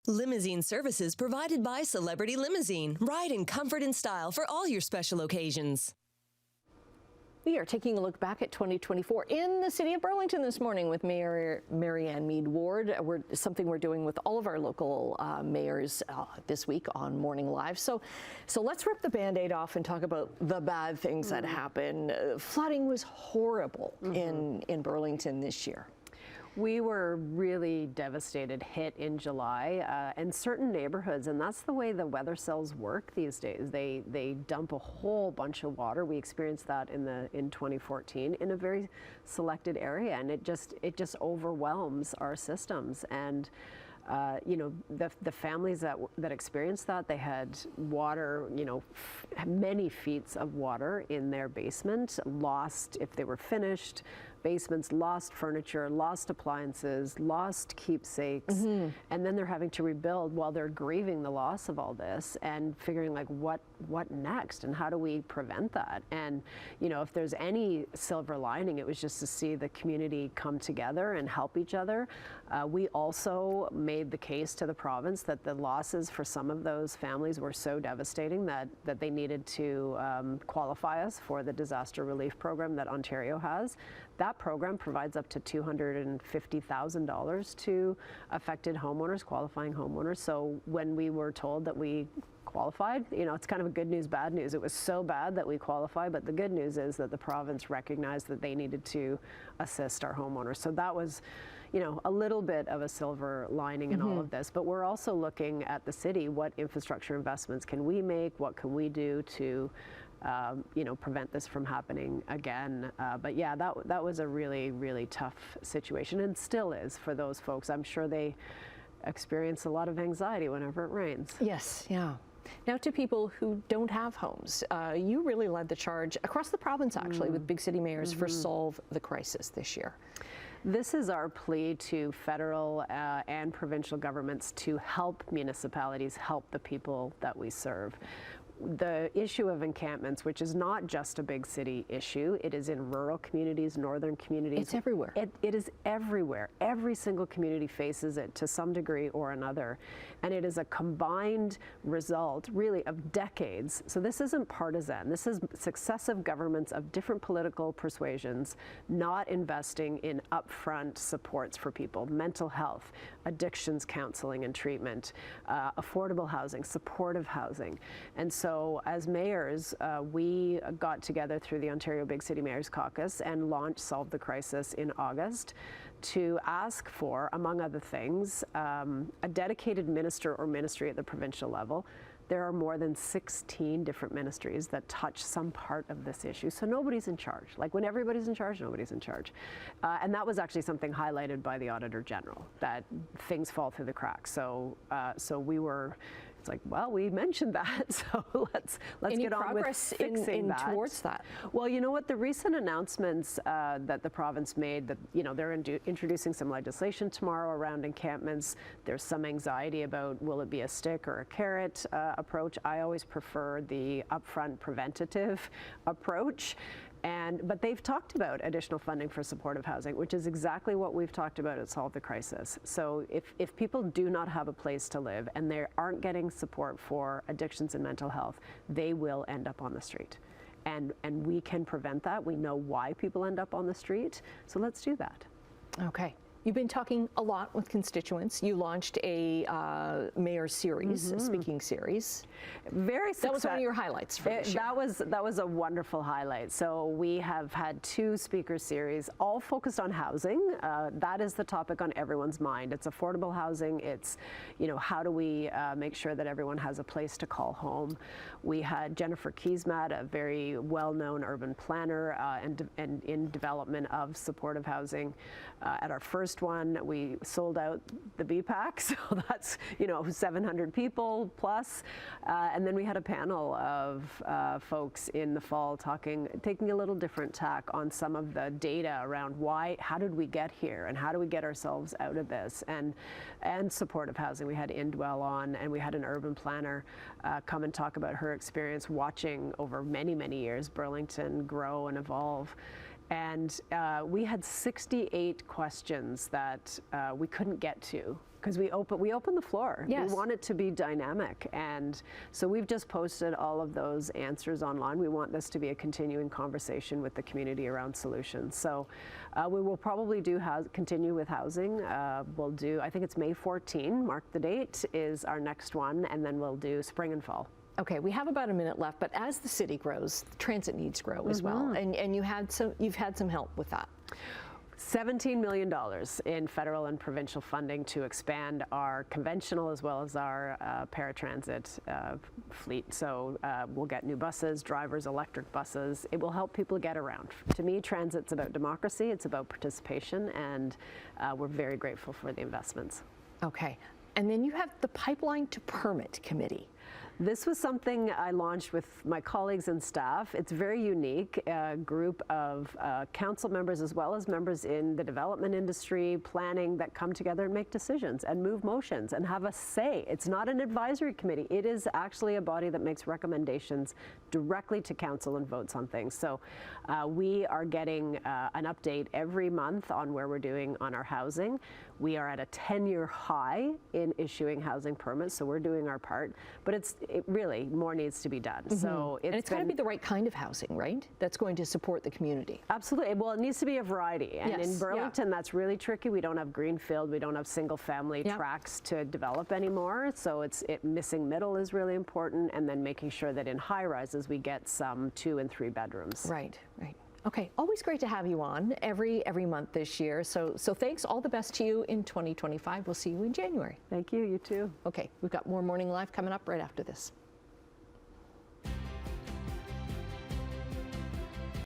Limousine services provided by Celebrity Limousine. Ride in comfort and style for all your special occasions. We are taking a look back at 2024 in the city of Burlington this morning with Mayor Marianne Meed Ward. Something we're doing with all of our local mayors this week on Morning Live. So let's rip the Band-Aid off and talk about the bad things that happened. Flooding was horrible in Burlington this year. We were really devastated, hit in July, and certain neighborhoods, and that's the way the weather cells work these days. They dump a whole bunch of water. We experienced that in 2014 in a very selected area, and it just overwhelms our systems. And you know, the families that experienced that, they had water, you know, many feet of water in their basement, lost if they were finished basements, lost furniture, lost appliances, lost keepsakes, and then they're having to rebuild while they're grieving the loss of all this and figuring like what next and how do we prevent that. And you know, if there's any silver lining, it was just to see the community come together and help each other. We also made the case to the province that the losses for some of those families were so devastating that they needed to qualify us for the disaster relief program that Ontario has. That program provides up to $250,000 to affected homeowners, qualifying homeowners. So when we were told that we qualified, you know, it's kind of a good news, bad news. It was so bad that we qualified, but the good news is that the province recognized that they needed to assist our homeowners. So that was, you know, a little bit of a silver lining in all of this. But we're also looking at the city, what infrastructure investments can we make? What can we do to you know, prevent this from happening again. But yeah, that was a really, really tough situation, and still is for those folks. I'm sure they experience a lot of anxiety whenever it rains. Yes, yeah. Now to people who don't have homes, you really led the charge across the province, actually, with big city mayors for Solve the Crisis this year. This is our plea to federal and provincial governments to help municipalities help the people that we serve. The issue of encampments, which is not just a big city issue, it is in rural communities, northern communities. It's everywhere. It is everywhere. Every single community faces it to some degree or another. And it is a combined result, really, of decades. So this isn't partisan. This is successive governments of different political persuasions not investing in upfront supports for people, mental health, addictions counseling and treatment, affordable housing, supportive housing. And so as mayors, we got together through the Ontario Big City Mayors Caucus and launched Solve the Crisis in August to ask for, among other things, a dedicated minister or ministry at the provincial level. There are more than 16 different ministries that touch some part of this issue. So nobody's in charge. Like when everybody's in charge, nobody's in charge. And that was actually something highlighted by the Auditor General, that things fall through the cracks. So we were, it's like, well, we mentioned that, so let's get on with fixing that. Towards that? Well, you know what, the recent announcements that the province made, that, you know, they're introducing some legislation tomorrow around encampments. There's some anxiety about will it be a stick or a carrot approach. I always prefer the upfront preventative approach. But they've talked about additional funding for supportive housing, which is exactly what we've talked about at Solve the Crisis. So if people do not have a place to live and they aren't getting support for addictions and mental health, they will end up on the street. And we can prevent that. We know why people end up on the street. So let's do that. Okay. You've been talking a lot with constituents. You launched a mayor series, a speaking series. Very successful. That was one of your highlights for this year. That was a wonderful highlight. So we have had 2 speaker series, all focused on housing. That is the topic on everyone's mind. It's affordable housing. It's, you know, how do we make sure that everyone has a place to call home. We had Jennifer Keesmaat, a very well-known urban planner and in development of supportive housing. At our first one, we sold out the BPAC, so that's, you know, 700 people plus. And then we had a panel of folks in the fall taking a little different tack on some of the data around how did we get here and how do we get ourselves out of this, and supportive housing. We had Indwell on, and we had an urban planner come and talk about her experience watching over many, many years Burlington grow and evolve. And we had 68 questions that we couldn't get to because we open the floor. Yes. We want it to be dynamic, and so we've just posted all of those answers online. We want this to be a continuing conversation with the community around solutions. So we will probably continue with housing. We'll do, I think it's May 14, mark the date, is our next one, and then we'll do spring and fall. Okay, we have about a minute left, but as the city grows, transit needs grow as well, and you've had some help with that. $17 million in federal and provincial funding to expand our conventional as well as our paratransit fleet. So we'll get new buses, drivers, electric buses. It will help people get around. To me, transit's about democracy, it's about participation, and we're very grateful for the investments. Okay, and then you have the Pipeline to Permit Committee. This was something I launched with my colleagues and staff. It's very unique, a group of council members as well as members in the development industry, planning, that come together and make decisions and move motions and have a say. It's not an advisory committee. It is actually a body that makes recommendations directly to council and votes on things. So we are getting an update every month on where we're doing on our housing. We are at a 10-year high in issuing housing permits, so we're doing our part. But it really, more needs to be done. So it's got to be the right kind of housing, right? That's going to support the community. Absolutely. Well, it needs to be a variety. And in Burlington, that's really tricky. We don't have greenfield. We don't have single-family tracts to develop anymore. So missing middle is really important, and then making sure that in high-rises we get some 2 and 3 bedrooms. Right, right. Okay, always great to have you on every month this year. So thanks, all the best to you in 2025. We'll see you in January. Thank you, you too. Okay, we've got more Morning Live coming up right after this.